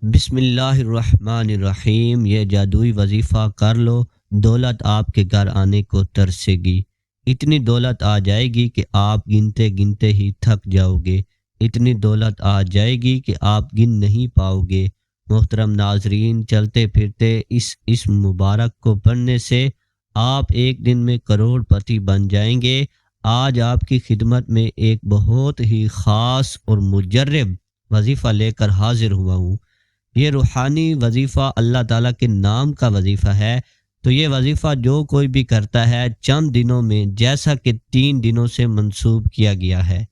بسم اللہ الرحمن الرحیم۔ یہ جادوئی وظیفہ کر لو، دولت آپ کے گھر آنے کو ترسے گی۔ اتنی دولت آ جائے گی کہ آپ گنتے گنتے ہی تھک جاؤ گے۔ اتنی دولت آ جائے گی کہ آپ گن نہیں پاؤ گے۔ محترم ناظرین، چلتے پھرتے اس مبارک کو پڑھنے سے آپ ایک دن میں کروڑ پتی بن جائیں گے۔ آج آپ کی خدمت میں ایک بہت ہی خاص اور مجرب وظیفہ لے کر حاضر ہوا ہوں۔ یہ روحانی وظیفہ اللہ تعالیٰ کے نام کا وظیفہ ہے، تو یہ وظیفہ جو کوئی بھی کرتا ہے چند دنوں میں، جیسا کہ 3 دنوں سے منسوب کیا گیا ہے،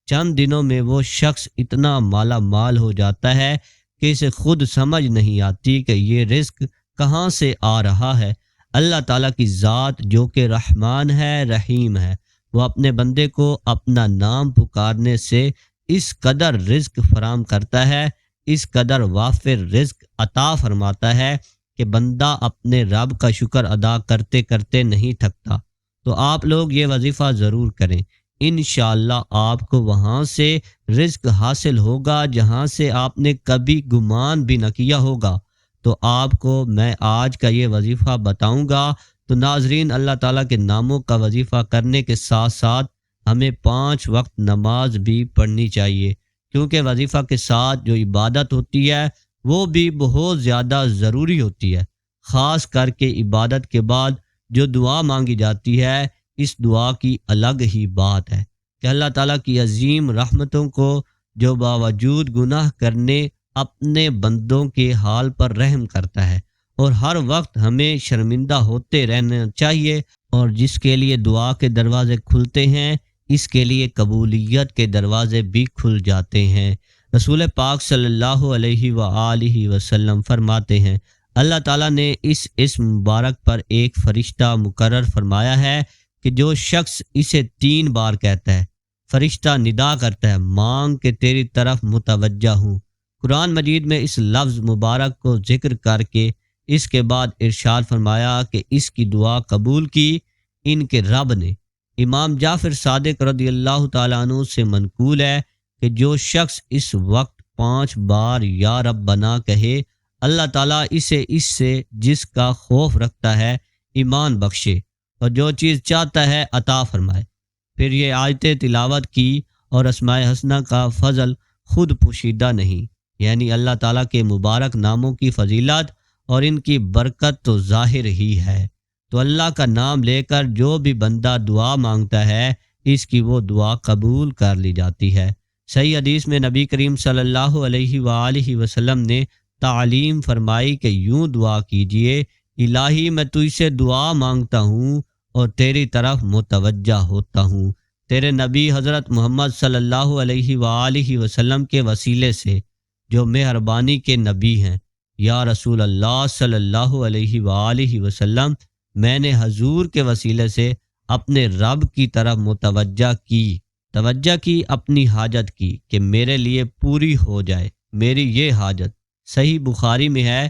چند دنوں میں وہ شخص اتنا مالا مال ہو جاتا ہے کہ اسے خود سمجھ نہیں آتی کہ یہ رزق کہاں سے آ رہا ہے۔ اللہ تعالیٰ کی ذات جو کہ رحمان ہے، رحیم ہے، وہ اپنے بندے کو اپنا نام پکارنے سے اس قدر رزق فراہم کرتا ہے، اس قدر وافر رزق عطا فرماتا ہے کہ بندہ اپنے رب کا شکر ادا کرتے کرتے نہیں تھکتا۔ تو آپ لوگ یہ وظیفہ ضرور کریں، انشاءاللہ آپ کو وہاں سے رزق حاصل ہوگا جہاں سے آپ نے کبھی گمان بھی نہ کیا ہوگا۔ تو آپ کو میں آج کا یہ وظیفہ بتاؤں گا۔ تو ناظرین، اللہ تعالیٰ کے ناموں کا وظیفہ کرنے کے ساتھ ساتھ ہمیں 5 وقت نماز بھی پڑھنی چاہیے، کیونکہ وظیفہ کے ساتھ جو عبادت ہوتی ہے وہ بھی بہت زیادہ ضروری ہوتی ہے۔ خاص کر کے عبادت کے بعد جو دعا مانگی جاتی ہے، اس دعا کی الگ ہی بات ہے کہ اللہ تعالیٰ کی عظیم رحمتوں کو جو باوجود گناہ کرنے اپنے بندوں کے حال پر رحم کرتا ہے، اور ہر وقت ہمیں شرمندہ ہوتے رہنا چاہیے، اور جس کے لیے دعا کے دروازے کھلتے ہیں اس کے لیے قبولیت کے دروازے بھی کھل جاتے ہیں۔ رسول پاک صلی اللہ علیہ وآلہ وسلم فرماتے ہیں، اللہ تعالیٰ نے اس مبارک پر ایک فرشتہ مقرر فرمایا ہے کہ جو شخص اسے 3 بار کہتا ہے، فرشتہ ندا کرتا ہے، مانگ کہ تیری طرف متوجہ ہوں۔ قرآن مجید میں اس لفظ مبارک کو ذکر کر کے اس کے بعد ارشاد فرمایا کہ اس کی دعا قبول کی ان کے رب نے۔ امام جعفر صادق رضی اللہ تعالیٰ عنہ سے منقول ہے کہ جو شخص اس وقت 5 بار یا رب بنا کہے، اللہ تعالیٰ اسے اس سے جس کا خوف رکھتا ہے ایمان بخشے، اور جو چیز چاہتا ہے عطا فرمائے۔ پھر یہ آیتیں تلاوت کی، اور اسماء حسنہ کا فضل خود پوشیدہ نہیں، یعنی اللہ تعالیٰ کے مبارک ناموں کی فضیلت اور ان کی برکت تو ظاہر ہی ہے۔ تو اللہ کا نام لے کر جو بھی بندہ دعا مانگتا ہے، اس کی وہ دعا قبول کر لی جاتی ہے۔ صحیح حدیث میں نبی کریم صلی اللہ علیہ وآلہ وسلم نے تعلیم فرمائی کہ یوں دعا کیجئے، الہی میں تجھ سے دعا مانگتا ہوں اور تیری طرف متوجہ ہوتا ہوں، تیرے نبی حضرت محمد صلی اللہ علیہ وآلہ وسلم کے وسیلے سے جو مہربانی کے نبی ہیں۔ یا رسول اللہ صلی اللہ علیہ وآلہ وسلم، میں نے حضور کے وسیلے سے اپنے رب کی طرف توجہ کی اپنی حاجت کی کہ میرے لیے پوری ہو جائے میری یہ حاجت۔ صحیح بخاری میں ہے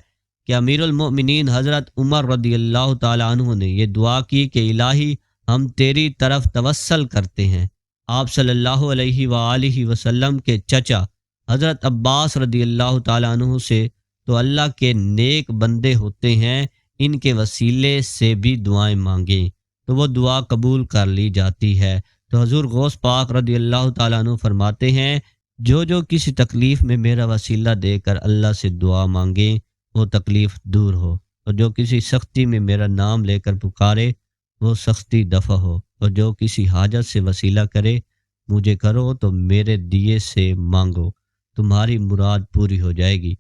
کہ امیر المؤمنین حضرت عمر رضی اللہ تعالیٰ عنہ نے یہ دعا کی کہ الہی ہم تیری طرف توسل کرتے ہیں۔ آپ صلی اللہ علیہ وآلہ وسلم کے چچا حضرت عباس رضی اللہ تعالیٰ عنہ سے تو اللہ کے نیک بندے ہوتے ہیں، ان کے وسیلے سے بھی دعائیں مانگیں تو وہ دعا قبول کر لی جاتی ہے۔ تو حضور غوث پاک رضی اللہ تعالیٰ عنہ فرماتے ہیں، جو کسی تکلیف میں میرا وسیلہ دے کر اللہ سے دعا مانگیں وہ تکلیف دور ہو، اور جو کسی سختی میں میرا نام لے کر پکارے وہ سختی دفع ہو، اور جو کسی حاجت سے وسیلہ کرے مجھے کرو تو میرے دیے سے مانگو، تمہاری مراد پوری ہو جائے گی،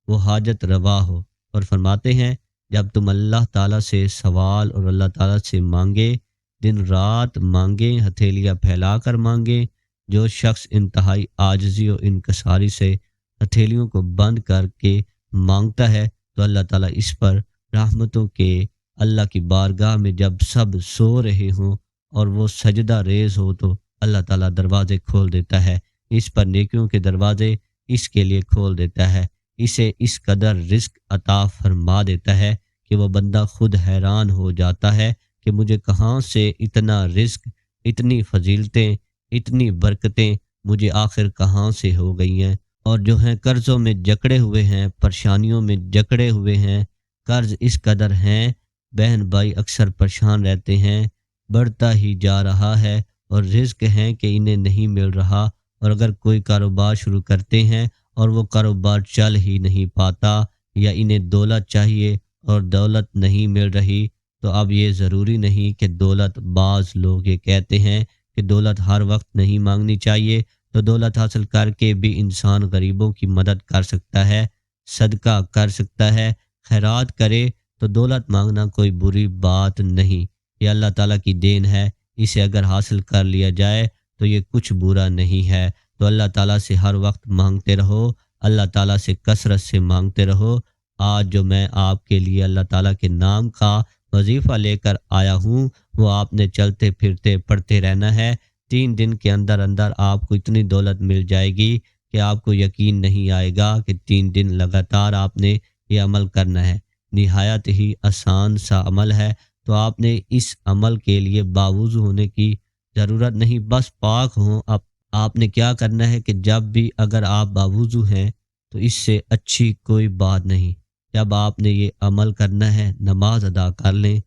وہ حاجت روا ہو۔ اور فرماتے ہیں، جب تم اللہ تعالیٰ سے سوال اور اللہ تعالیٰ سے مانگے، دن رات مانگیں، ہتھیلیاں پھیلا کر مانگیں، جو شخص انتہائی عاجزی و انکساری سے ہتھیلیوں کو بند کر کے مانگتا ہے تو اللہ تعالیٰ اس پر رحمتوں کے اللہ کی بارگاہ میں جب سب سو رہے ہوں اور وہ سجدہ ریز ہو تو اللہ تعالیٰ دروازے کھول دیتا ہے، اس پر نیکیوں کے دروازے اس کے لیے کھول دیتا ہے، اسے اس قدر رزق عطا فرما دیتا ہے کہ وہ بندہ خود حیران ہو جاتا ہے کہ مجھے کہاں سے اتنا رزق، اتنی فضیلتیں، اتنی برکتیں مجھے آخر کہاں سے ہو گئی ہیں، اور جو ہیں قرضوں میں جکڑے ہوئے ہیں، پریشانیوں میں جکڑے ہوئے ہیں، قرض اس قدر ہیں، بہن بھائی اکثر پریشان رہتے ہیں، بڑھتا ہی جا رہا ہے، اور رزق ہیں کہ انہیں نہیں مل رہا، اور اگر کوئی کاروبار شروع کرتے ہیں اور وہ کاروبار چل ہی نہیں پاتا، یا انہیں دولت چاہیے اور دولت نہیں مل رہی، تو اب یہ ضروری نہیں کہ دولت، بعض لوگ یہ کہتے ہیں کہ دولت ہر وقت نہیں مانگنی چاہیے، تو دولت حاصل کر کے بھی انسان غریبوں کی مدد کر سکتا ہے، صدقہ کر سکتا ہے، خیرات کرے، تو دولت مانگنا کوئی بری بات نہیں، یہ اللہ تعالیٰ کی دین ہے، اسے اگر حاصل کر لیا جائے تو یہ کچھ برا نہیں ہے، تو اللہ تعالیٰ سے ہر وقت مانگتے رہو، اللہ تعالیٰ سے کثرت سے مانگتے رہو۔ آج جو میں آپ کے لیے اللہ تعالیٰ کے نام کا وظیفہ لے کر آیا ہوں، وہ آپ نے چلتے پھرتے پڑھتے رہنا ہے، 3 دن کے اندر اندر آپ کو اتنی دولت مل جائے گی کہ آپ کو یقین نہیں آئے گا کہ 3 دن لگاتار آپ نے یہ عمل کرنا ہے، نہایت ہی آسان سا عمل ہے، تو آپ نے اس عمل کے لیے باوضو ہونے کی ضرورت نہیں، بس پاک ہوں۔ اب آپ نے کیا کرنا ہے کہ جب بھی اگر آپ باوضو ہیں تو اس سے اچھی کوئی بات نہیں، جب آپ نے یہ عمل کرنا ہے، نماز ادا کر لیں،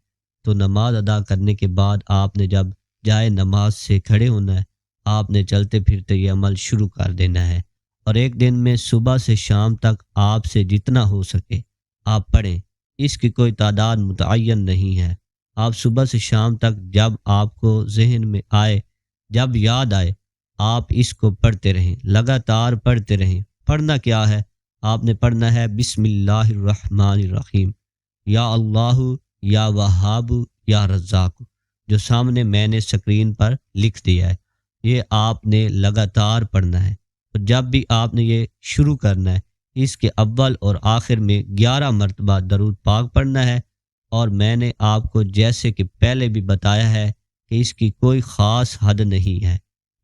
تو نماز ادا کرنے کے بعد آپ نے جب جائے نماز سے کھڑے ہونا ہے، آپ نے چلتے پھرتے یہ عمل شروع کر دینا ہے، اور ایک دن میں صبح سے شام تک آپ سے جتنا ہو سکے آپ پڑھیں، اس کی کوئی تعداد متعین نہیں ہے، آپ صبح سے شام تک جب آپ کو ذہن میں آئے، جب یاد آئے، آپ اس کو پڑھتے رہیں، لگاتار پڑھتے رہیں۔ پڑھنا کیا ہے؟ آپ نے پڑھنا ہے بسم اللہ الرحمن الرحیم، یا اللہ، یا وہاب، یا رزاق، جو سامنے میں نے سکرین پر لکھ دیا ہے، یہ آپ نے لگاتار پڑھنا ہے، تو جب بھی آپ نے یہ شروع کرنا ہے، اس کے اول اور آخر میں 11 مرتبہ درود پاک پڑھنا ہے، اور میں نے آپ کو جیسے کہ پہلے بھی بتایا ہے کہ اس کی کوئی خاص حد نہیں ہے،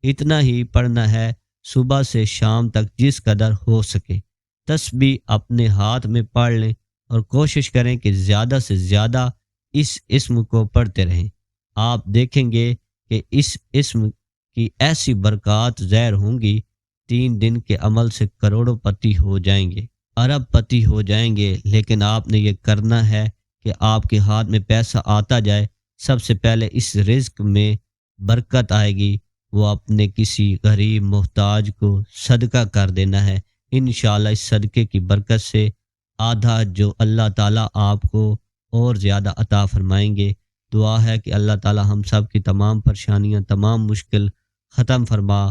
اتنا ہی پڑھنا ہے صبح سے شام تک جس قدر ہو سکے، تسبیح اپنے ہاتھ میں پڑھ لیں، اور کوشش کریں کہ زیادہ سے زیادہ اس اسم کو پڑھتے رہیں، آپ دیکھیں گے کہ اس اسم کی ایسی برکات ظاہر ہوں گی، 3 دن کے عمل سے کروڑوں پتی ہو جائیں گے، ارب پتی ہو جائیں گے، لیکن آپ نے یہ کرنا ہے کہ آپ کے ہاتھ میں پیسہ آتا جائے، سب سے پہلے اس رزق میں برکت آئے گی، وہ اپنے کسی غریب محتاج کو صدقہ کر دینا ہے، انشاءاللہ اس صدقے کی برکت سے آدھا جو اللہ تعالیٰ آپ کو اور زیادہ عطا فرمائیں گے۔ دعا ہے کہ اللہ تعالیٰ ہم سب کی تمام پریشانیاں، تمام مشکل ختم فرما۔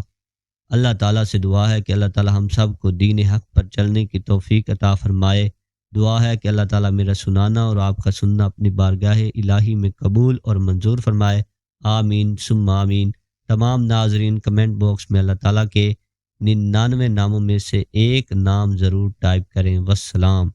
اللہ تعالیٰ سے دعا ہے کہ اللہ تعالیٰ ہم سب کو دین حق پر چلنے کی توفیق عطا فرمائے۔ دعا ہے کہ اللہ تعالیٰ میرا سنانا اور آپ کا سننا اپنی بارگاہ الہی میں قبول اور منظور فرمائے، آمین ثم آمین۔ تمام ناظرین کمنٹ باکس میں اللہ تعالیٰ کے 99 ناموں میں سے ایک نام ضرور ٹائپ کریں۔ والسلام۔